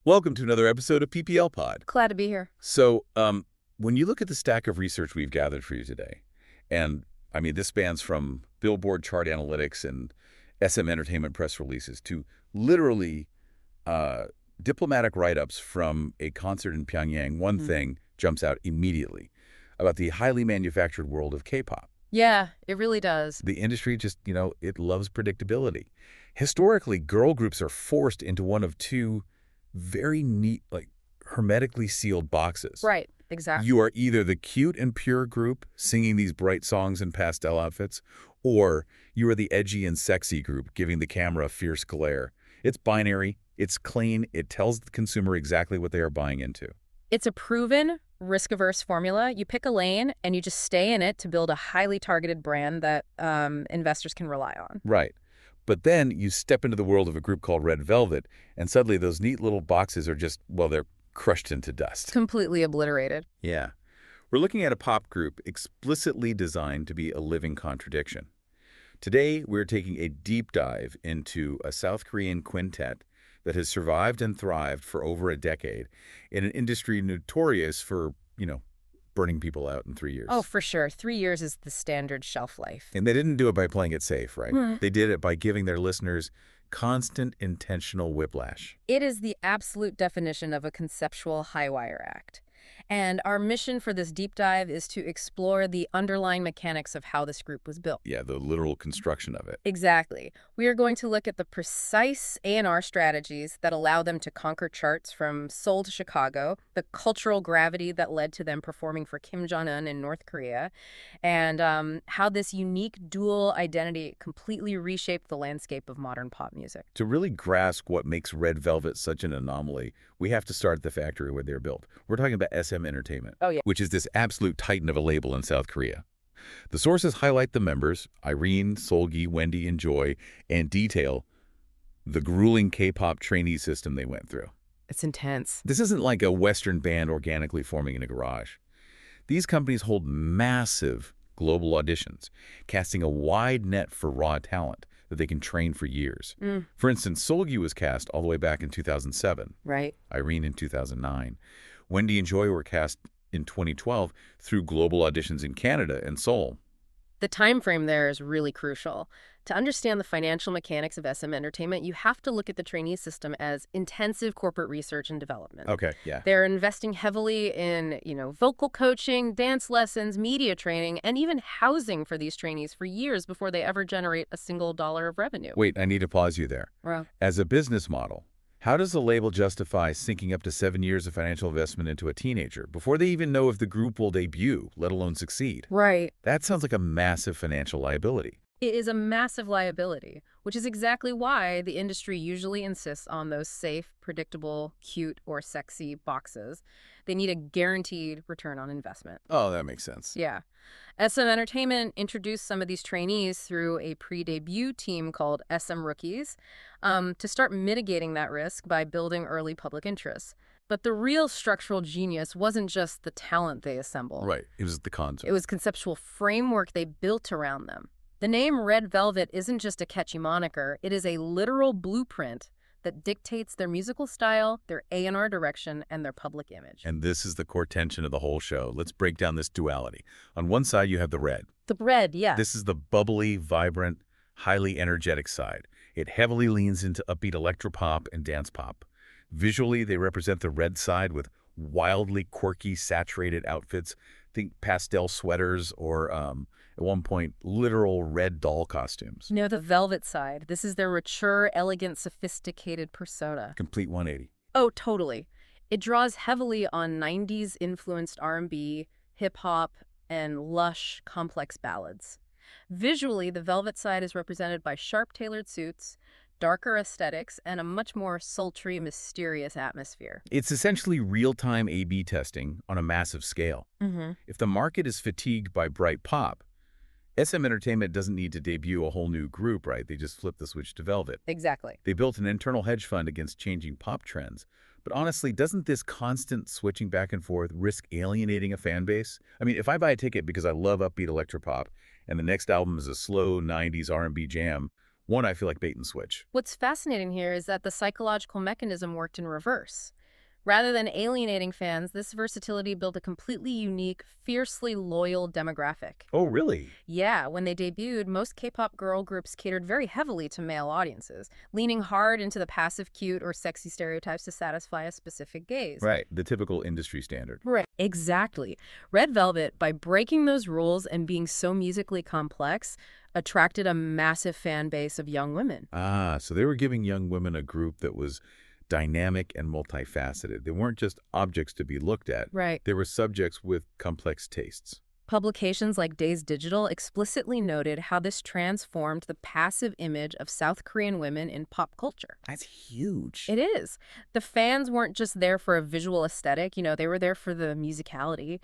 Welcome to another episode of PPL Pod. Glad to be here. So, when you look at the stack of research we've gathered for you today, and I mean, this spans from Billboard chart analytics and SM Entertainment press releases to literally diplomatic write-ups from a concert in Pyongyang, one thing jumps out immediately about the highly manufactured world of K-pop. Yeah, it really does. The industry just, it loves predictability. Historically, girl groups are forced into one of two very neat, hermetically sealed boxes. Right, exactly. You are either the cute and pure group singing these bright songs in pastel outfits, or you are the edgy and sexy group giving the camera a fierce glare. It's binary, it's clean, it tells the consumer exactly what they are buying into. It's a proven, risk-averse formula. You pick a lane and you just stay in it to build a highly targeted brand that investors can rely on. Right. But then you step into the world of a group called Red Velvet, and suddenly those neat little boxes are just, well, they're crushed into dust. Completely obliterated. Yeah. We're looking at a pop group explicitly designed to be a living contradiction. Today, we're taking a deep dive into a South Korean quintet that has survived and thrived for over a decade in an industry notorious for, burning people out in 3 years. Oh, for sure. 3 years is the standard shelf life. And they didn't do it by playing it safe, right? They did it by giving their listeners constant intentional whiplash. It is the absolute definition of a conceptual high-wire act. And our mission for this deep dive is to explore the underlying mechanics of how this group was built. Yeah, the literal construction of it. Exactly. We are going to look at the precise A&R strategies that allow them to conquer charts from Seoul to Chicago, the cultural gravity that led to them performing for Kim Jong-un in North Korea, and how this unique dual identity completely reshaped the landscape of modern pop music. To really grasp what makes Red Velvet such an anomaly, we have to start at the factory where they're built. We're talking about SM Entertainment, which is this absolute titan of a label in South Korea. The sources highlight the members, Irene, Solgi, Wendy, and Joy, and detail the grueling K-pop trainee system they went through. It's intense. This isn't like a Western band organically forming in a garage. These companies hold massive global auditions, casting a wide net for raw talent that they can train for years. For instance, Solgi was cast all the way back in 2007. Right. Irene in 2009. Wendy and Joy were cast in 2012 through global auditions in Canada and Seoul. The time frame there is really crucial. To understand the financial mechanics of SM Entertainment, you have to look at the trainee system as intensive corporate research and development. Okay, yeah. They're investing heavily in, vocal coaching, dance lessons, media training, and even housing for these trainees for years before they ever generate a single dollar of revenue. Wait, I need to pause you there. Wow. As a business model, how does the label justify sinking up to 7 years of financial investment into a teenager before they even know if the group will debut, let alone succeed? Right. That sounds like a massive financial liability. It is a massive liability, which is exactly why the industry usually insists on those safe, predictable, cute, or sexy boxes. They need a guaranteed return on investment. Oh, that makes sense. Yeah. SM Entertainment introduced some of these trainees through a pre-debut team called SM Rookies to start mitigating that risk by building early public interest. But the real structural genius wasn't just the talent they assembled. Right. It was the concept. It was conceptual framework they built around them. The name Red Velvet isn't just a catchy moniker. It is a literal blueprint that dictates their musical style, their A&R direction, and their public image. And this is the core tension of the whole show. Let's break down this duality. On one side, you have the red. The red, yeah. This is the bubbly, vibrant, highly energetic side. It heavily leans into upbeat electropop and dance pop. Visually, they represent the red side with wildly quirky, saturated outfits. Think pastel sweaters or, at one point, literal red doll costumes. No, the velvet side. This is their mature, elegant, sophisticated persona. Complete 180. Oh, totally. It draws heavily on 90s-influenced R&B, hip-hop, and lush, complex ballads. Visually, the velvet side is represented by sharp, tailored suits, darker aesthetics, and a much more sultry, mysterious atmosphere. It's essentially real-time A/B testing on a massive scale. If the market is fatigued by bright pop, SM Entertainment doesn't need to debut a whole new group, right? They just flip the switch to Velvet. Exactly. They built an internal hedge fund against changing pop trends. But honestly, doesn't this constant switching back and forth risk alienating a fan base? I mean, if I buy a ticket because I love upbeat electropop and the next album is a slow 90s R&B jam, one, I feel like bait and switch. What's fascinating here is that the psychological mechanism worked in reverse. Rather than alienating fans, this versatility built a completely unique, fiercely loyal demographic. Oh, really? Yeah, when they debuted, most K-pop girl groups catered very heavily to male audiences, leaning hard into the passive cute or sexy stereotypes to satisfy a specific gaze. Right, the typical industry standard. Right. Exactly. Red Velvet, by breaking those rules and being so musically complex, attracted a massive fan base of young women. Ah, so they were giving young women a group that was dynamic and multifaceted. They weren't just objects to be looked at. Right. They were subjects with complex tastes. Publications like Days Digital explicitly noted how this transformed the passive image of South Korean women in pop culture. That's huge. It is. The fans weren't just there for a visual aesthetic, they were there for the musicality.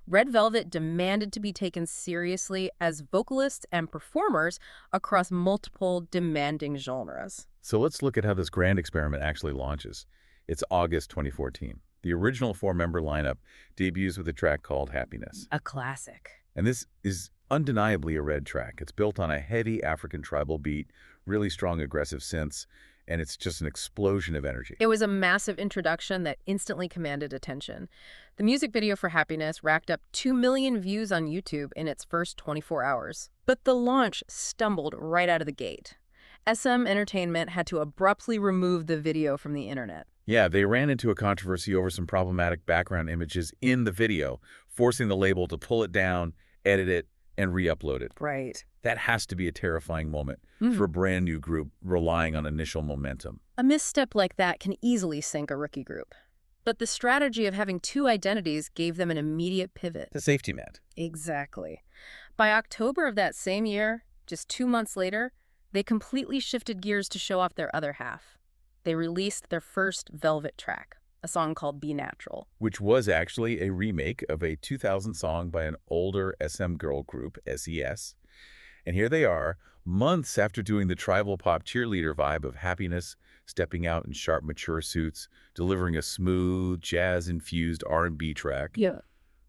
Red Velvet demanded to be taken seriously as vocalists and performers across multiple demanding genres. So let's look at how this grand experiment actually launches. It's August 2014. The original four-member lineup debuts with a track called Happiness. A classic. And this is undeniably a Red track. It's built on a heavy African tribal beat, really strong aggressive synths, and it's just an explosion of energy. It was a massive introduction that instantly commanded attention. The music video for Happiness racked up 2 million views on YouTube in its first 24 hours. But the launch stumbled right out of the gate. SM Entertainment had to abruptly remove the video from the internet. Yeah, they ran into a controversy over some problematic background images in the video, forcing the label to pull it down, edit it, and re-upload it. Right. That has to be a terrifying moment for a brand new group relying on initial momentum. A misstep like that can easily sink a rookie group. But the strategy of having two identities gave them an immediate pivot. The safety net. Exactly. By October of that same year, just 2 months later, they completely shifted gears to show off their other half. They released their first Velvet track, a song called Be Natural. Which was actually a remake of a 2000 song by an older SM girl group, SES. And here they are, months after doing the tribal pop cheerleader vibe of Happiness, stepping out in sharp, mature suits, delivering a smooth, jazz-infused R&B track. Yeah.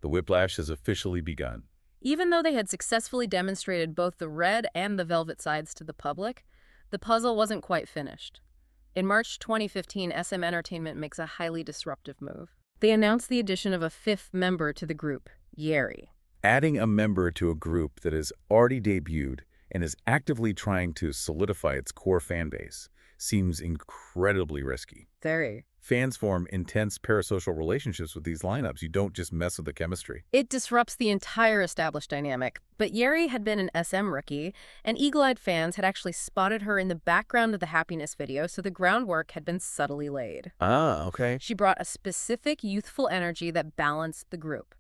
The whiplash has officially begun. Even though they had successfully demonstrated both the Red and the Velvet sides to the public, the puzzle wasn't quite finished. In March 2015, SM Entertainment makes a highly disruptive move. They announced the addition of a fifth member to the group, Yeri. Adding a member to a group that has already debuted and is actively trying to solidify its core fan base seems incredibly risky. Very. Fans form intense parasocial relationships with these lineups. You don't just mess with the chemistry. It disrupts the entire established dynamic. But Yeri had been an SM rookie, and eagle-eyed fans had actually spotted her in the background of the Happiness video, so the groundwork had been subtly laid. Ah, okay. She brought a specific youthful energy that balanced the group.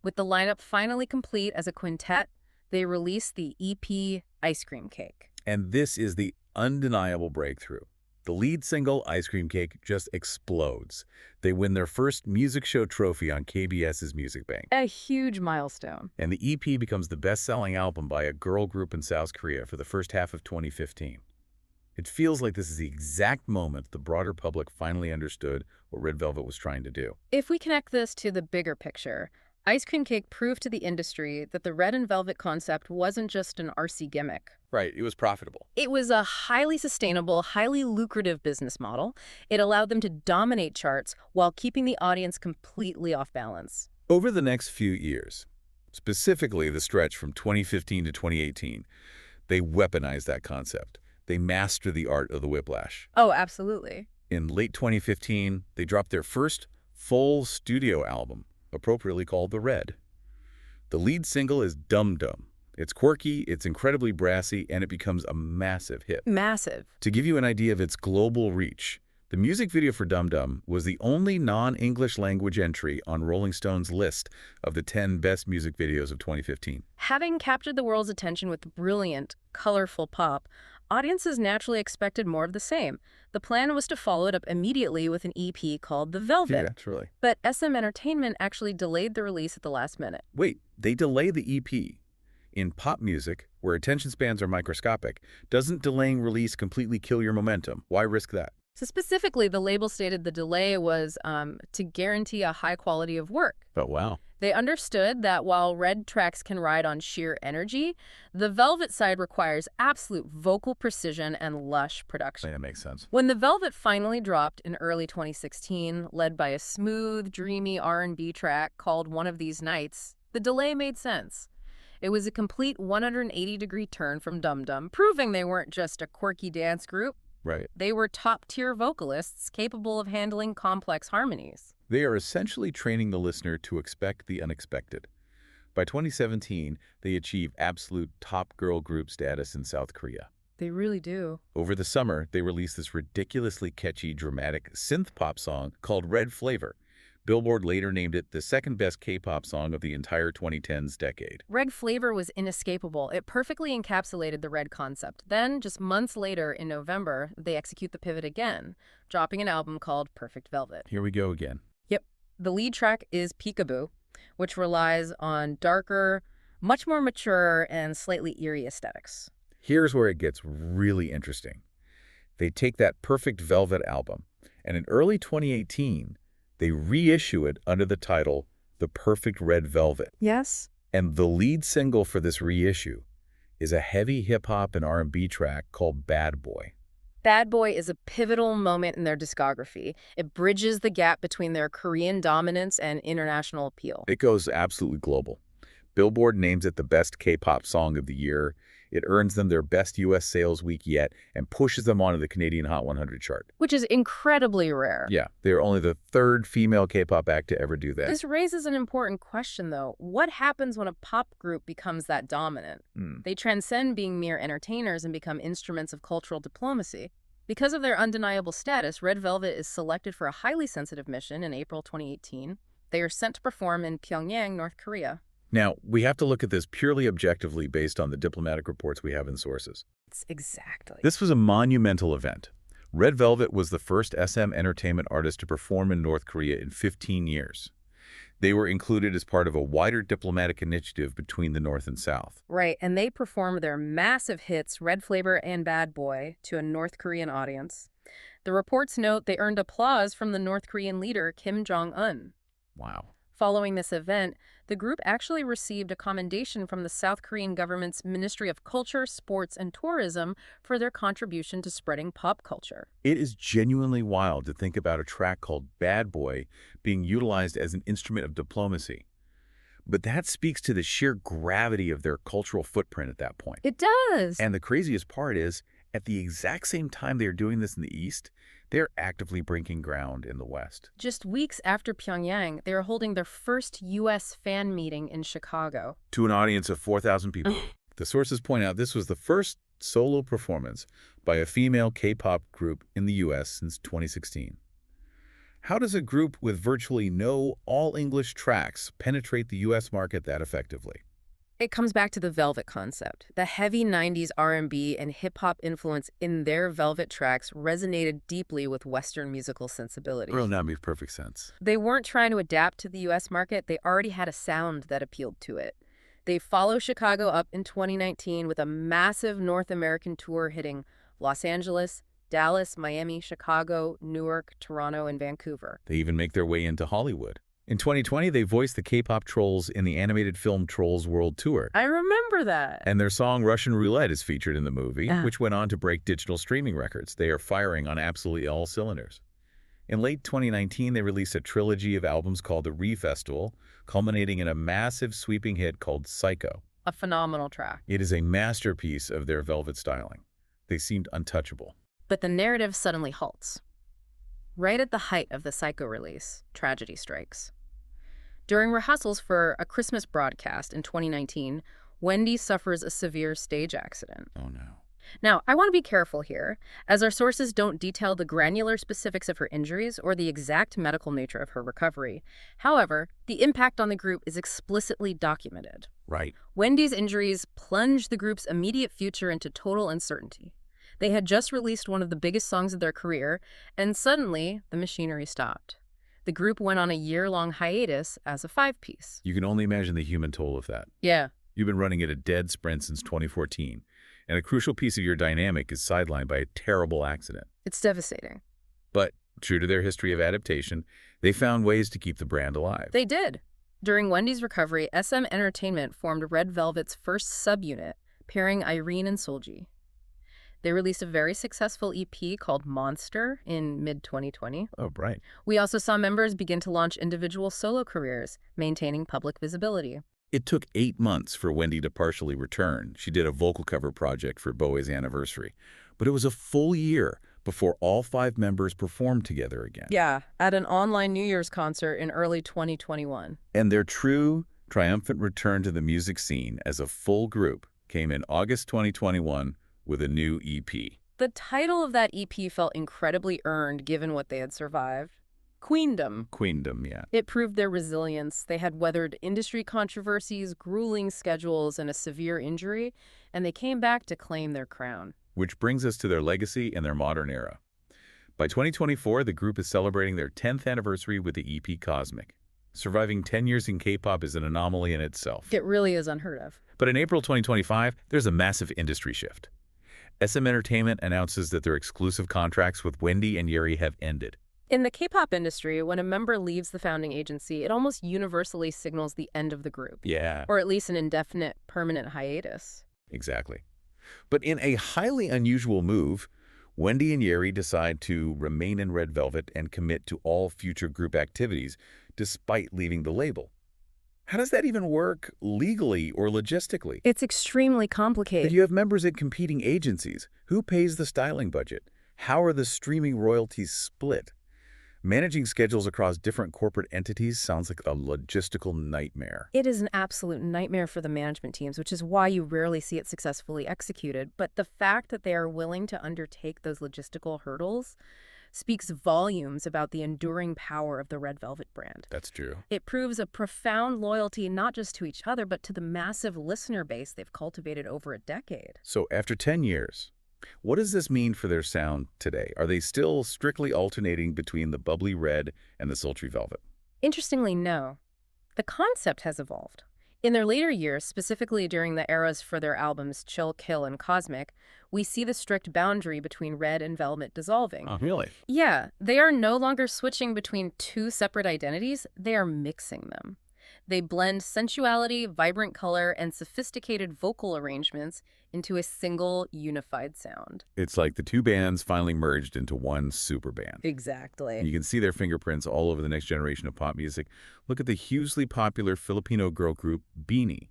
With the lineup finally complete as a quintet, they released the EP Ice Cream Cake. And this is the undeniable breakthrough. The lead single, Ice Cream Cake, just explodes. They win their first music show trophy on KBS's Music Bank. A huge milestone. And the EP becomes the best-selling album by a girl group in South Korea for the first half of 2015. It feels like this is the exact moment the broader public finally understood what Red Velvet was trying to do. If we connect this to the bigger picture, Ice Cream Cake proved to the industry that the Red and Velvet concept wasn't just an RC gimmick. Right, it was profitable. It was a highly sustainable, highly lucrative business model. It allowed them to dominate charts while keeping the audience completely off balance. Over the next few years, specifically the stretch from 2015 to 2018, they weaponized that concept. They mastered the art of the whiplash. Oh, absolutely. In late 2015, they dropped their first full studio album, appropriately called The Red. The lead single is Dum Dum. It's quirky, it's incredibly brassy, and it becomes a massive hit. Massive. To give you an idea of its global reach, the music video for Dum Dum was the only non-English language entry on Rolling Stone's list of the 10 best music videos of 2015. Having captured the world's attention with brilliant, colorful pop, audiences naturally expected more of the same. The plan was to follow it up immediately with an EP called The Velvet. Yeah, truly. But SM Entertainment actually delayed the release at the last minute. Wait, they delay the EP. In pop music, where attention spans are microscopic, doesn't delaying release completely kill your momentum? Why risk that? So specifically, the label stated the delay was to guarantee a high quality of work. Oh, wow. They understood that while red tracks can ride on sheer energy, the Velvet side requires absolute vocal precision and lush production. That makes sense. When the Velvet finally dropped in early 2016, led by a smooth, dreamy R&B track called One of These Nights, the delay made sense. It was a complete 180-degree turn from Dum Dum, proving they weren't just a quirky dance group. Right. They were top-tier vocalists capable of handling complex harmonies. They are essentially training the listener to expect the unexpected. By 2017, they achieve absolute top girl group status in South Korea. They really do. Over the summer, they released this ridiculously catchy, dramatic synth-pop song called Red Flavor. Billboard later named it the second-best K-pop song of the entire 2010s decade. Red Flavor was inescapable. It perfectly encapsulated the red concept. Then, just months later, in November, they execute the pivot again, dropping an album called Perfect Velvet. Here we go again. Yep. The lead track is Peekaboo, which relies on darker, much more mature, and slightly eerie aesthetics. Here's where it gets really interesting. They take that Perfect Velvet album, and in early 2018, they reissue it under the title The Perfect Red Velvet. Yes. And the lead single for this reissue is a heavy hip-hop and R&B track called Bad Boy. Bad Boy is a pivotal moment in their discography. It bridges the gap between their Korean dominance and international appeal. It goes absolutely global. Billboard names it the best K-pop song of the year. It earns them their best U.S. sales week yet and pushes them onto the Canadian Hot 100 chart. Which is incredibly rare. Yeah, they are only the third female K-pop act to ever do that. This raises an important question, though. What happens when a pop group becomes that dominant? They transcend being mere entertainers and become instruments of cultural diplomacy. Because of their undeniable status, Red Velvet is selected for a highly sensitive mission in April 2018. They are sent to perform in Pyongyang, North Korea. Now, we have to look at this purely objectively based on the diplomatic reports we have in sources. Exactly. This was a monumental event. Red Velvet was the first SM entertainment artist to perform in North Korea in 15 years. They were included as part of a wider diplomatic initiative between the North and South. Right, and they performed their massive hits, Red Flavor and Bad Boy, to a North Korean audience. The reports note they earned applause from the North Korean leader, Kim Jong-un. Wow. Following this event, the group actually received a commendation from the South Korean government's Ministry of Culture, Sports, and Tourism for their contribution to spreading pop culture. It is genuinely wild to think about a track called Bad Boy being utilized as an instrument of diplomacy. But that speaks to the sheer gravity of their cultural footprint at that point. It does. And the craziest part is, at the exact same time they are doing this in the East, they're actively breaking ground in the West. Just weeks after Pyongyang, they are holding their first U.S. fan meeting in Chicago. To an audience of 4,000 people. The sources point out this was the first solo performance by a female K-pop group in the U.S. since 2016. How does a group with virtually no all-English tracks penetrate the U.S. market that effectively? It comes back to the Velvet concept. The heavy 90s R&B and hip-hop influence in their Velvet tracks resonated deeply with Western musical sensibilities. Well, that makes perfect sense. They weren't trying to adapt to the U.S. market. They already had a sound that appealed to it. They follow Chicago up in 2019 with a massive North American tour hitting Los Angeles, Dallas, Miami, Chicago, Newark, Toronto, and Vancouver. They even make their way into Hollywood. In 2020, they voiced the K-pop trolls in the animated film Trolls World Tour. I remember that. And their song Russian Roulette is featured in the movie, which went on to break digital streaming records. They are firing on absolutely all cylinders. In late 2019, they released a trilogy of albums called The Re-Festival, culminating in a massive sweeping hit called Psycho. A phenomenal track. It is a masterpiece of their Velvet styling. They seemed untouchable. But the narrative suddenly halts. Right at the height of the Psycho release, tragedy strikes. During rehearsals for a Christmas broadcast in 2019, Wendy suffers a severe stage accident. Oh, no. Now, I want to be careful here, as our sources don't detail the granular specifics of her injuries or the exact medical nature of her recovery. However, the impact on the group is explicitly documented. Right. Wendy's injuries plunged the group's immediate future into total uncertainty. They had just released one of the biggest songs of their career, and suddenly, the machinery stopped. The group went on a year-long hiatus as a five-piece. You can only imagine the human toll of that. Yeah. You've been running at a dead sprint since 2014, and a crucial piece of your dynamic is sidelined by a terrible accident. It's devastating. But, true to their history of adaptation, they found ways to keep the brand alive. They did. During Wendy's recovery, SM Entertainment formed Red Velvet's first subunit, pairing Irene and Solji. They released a very successful EP called Monster in mid-2020. Oh, right. We also saw members begin to launch individual solo careers, maintaining public visibility. It took 8 months for Wendy to partially return. She did a vocal cover project for Bowie's anniversary. But it was a full year before all 5 members performed together again. Yeah, at an online New Year's concert in early 2021. And their true, triumphant return to the music scene as a full group came in August 2021 with a new EP. The title of that EP felt incredibly earned given what they had survived. Queendom. Queendom, yeah. It proved their resilience. They had weathered industry controversies, grueling schedules, and a severe injury, and they came back to claim their crown. Which brings us to their legacy and their modern era. By 2024, the group is celebrating their 10th anniversary with the EP Cosmic. Surviving 10 years in K-pop is an anomaly in itself. It really is unheard of. But in April 2025, there's a massive industry shift. SM Entertainment announces that their exclusive contracts with Wendy and Yeri have ended. In the K-pop industry, when a member leaves the founding agency, it almost universally signals the end of the group. Yeah. Or at least an indefinite, permanent hiatus. Exactly. But in a highly unusual move, Wendy and Yeri decide to remain in Red Velvet and commit to all future group activities, despite leaving the label. How does that even work legally or logistically? It's extremely complicated. You have members at competing agencies. Who pays the styling budget? How are the streaming royalties split? Managing schedules across different corporate entities sounds like a logistical nightmare. It is an absolute nightmare for the management teams, which is why you rarely see it successfully executed. But the fact that they are willing to undertake those logistical hurdles speaks volumes about the enduring power of the Red Velvet brand. That's true. It proves a profound loyalty not just to each other, but to the massive listener base they've cultivated over a decade. So after 10 years, what does this mean for their sound today? Are they still strictly alternating between the bubbly red and the sultry velvet? Interestingly, no. The concept has evolved. In their later years, specifically during the eras for their albums Chill, Kill, and Cosmic, we see the strict boundary between red and velvet dissolving. Oh, really? Yeah, they are no longer switching between two separate identities, they are mixing them. They blend sensuality, vibrant color, and sophisticated vocal arrangements into a single, unified sound. It's like the two bands finally merged into one super band. Exactly. You can see their fingerprints all over the next generation of pop music. Look at the hugely popular Filipino girl group Beanie.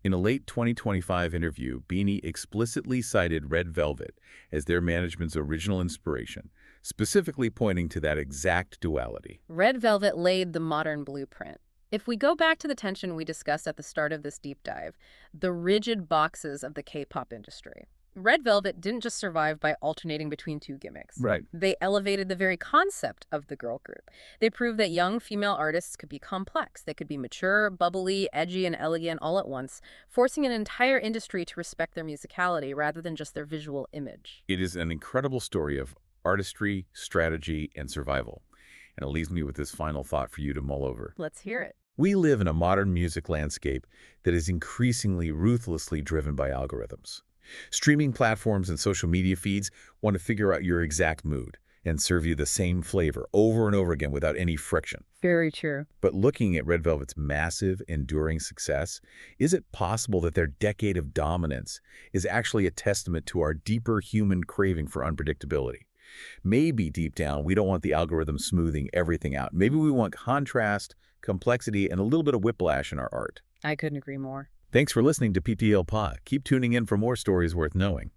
In a late 2025 interview, Beanie explicitly cited Red Velvet as their management's original inspiration, specifically pointing to that exact duality. Red Velvet laid the modern blueprint. If we go back to the tension we discussed at the start of this deep dive, the rigid boxes of the K-pop industry, Red Velvet didn't just survive by alternating between two gimmicks. Right. They elevated the very concept of the girl group. They proved that young female artists could be complex. They could be mature, bubbly, edgy, and elegant all at once, forcing an entire industry to respect their musicality rather than just their visual image. It is an incredible story of artistry, strategy, and survival. And it leaves me with this final thought for you to mull over. Let's hear it. We live in a modern music landscape that is increasingly ruthlessly driven by algorithms. Streaming platforms and social media feeds want to figure out your exact mood and serve you the same flavor over and over again without any friction. Very true. But looking at Red Velvet's massive, enduring success, is it possible that their decade of dominance is actually a testament to our deeper human craving for unpredictability? Maybe deep down, we don't want the algorithm smoothing everything out. Maybe we want contrast, complexity, and a little bit of whiplash in our art. I couldn't agree more. Thanks for listening to PTL Pod. Keep tuning in for more stories worth knowing.